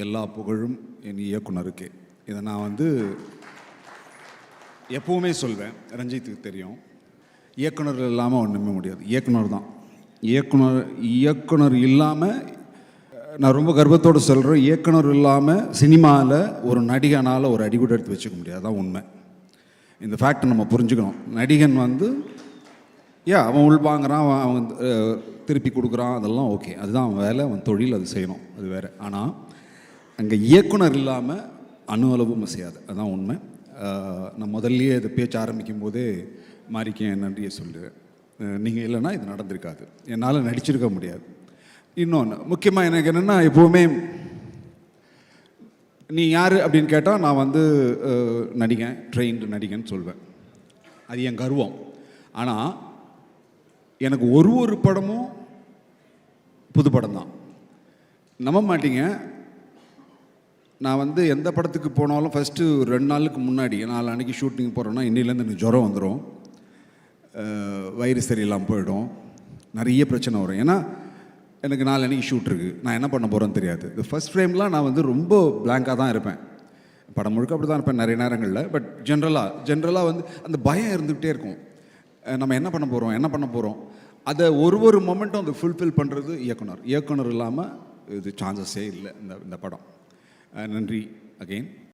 எல்லா புகழும் என் இயக்குனருக்கே. இதை நான் வந்து எப்போவுமே சொல்வேன். ரஞ்சித்துக்கு தெரியும், இயக்குனர் இல்லாமல் ஒன்றுமே முடியாது. இயக்குனர் தான். இயக்குனர் இல்லாமல், நான் ரொம்ப கர்வத்தோடு சொல்கிறேன், இயக்குனர் இல்லாமல் சினிமாவில் ஒரு நடிகனால் ஒரு அடி கூட எடுத்து வச்சுக்க முடியாது. தான் உண்மை. இந்த ஃபேக்டை நம்ம புரிஞ்சுக்கணும். நடிகன் வந்து அவன் உள்வாங்கிறான், அவன் திருப்பி கொடுக்குறான், அதெல்லாம் ஓகே, அதுதான் அவன் வேலை, அவன் தொழில், அது செய்யணும், அது வேறு. ஆனால் அங்கே இயக்குனர் இல்லாமல் அணு செய்யாது. அதுதான் உண்மை. நான் முதல்லையே இதை பேச்சு ஆரம்பிக்கும் போதே மாறிக்க நன்றியை சொல்லுவேன். நீங்கள் இல்லைன்னா இது நடந்திருக்காது, என்னால் நடிச்சிருக்க முடியாது. இன்னொன்று முக்கியமாக எனக்கு என்னென்னா, எப்போவுமே நீ யார் அப்படின்னு கேட்டால் நான் வந்து நடிகன், ட்ரெயின்டு நடிகன்னு சொல்வேன். அது என் கர்வம். ஆனால் எனக்கு ஒரு படமும் புது படம் தான். நம்ப மாட்டீங்க, நான் வந்து எந்த படத்துக்கு போனாலும் ஃபஸ்ட்டு 2 நாளுக்கு முன்னாடி, 4 அன்றைக்கி ஷூட்டிங் போகிறேன்னா இன்னிலேருந்து எனக்கு ஜுரம் வந்துடும், வயிறு சரியில்லாமல் போயிடும், நிறைய பிரச்சனை வரும். ஏன்னா எனக்கு 4 அன்றைக்கி ஷூட் இருக்குது, நான் என்ன பண்ண போகிறேன்னு தெரியாது. இந்த ஃபஸ்ட் ஃப்ரேம்லாம் நான் வந்து ரொம்ப பிளாங்காக தான் இருப்பேன். படம் முழுக்க அப்படி தான் இருப்பேன் நிறைய நேரங்களில். பட் ஜென்ரலாக வந்து அந்த பயம் இருந்துகிட்டே இருக்கும். நம்ம என்ன பண்ண போகிறோம் அதை ஒரு மொமெண்ட்டும் அதை ஃபுல்ஃபில் பண்ணுறது இயக்குனர் இல்லாமல் இது சான்சஸே இல்லை இந்த படம். நன்றி அகெயின்.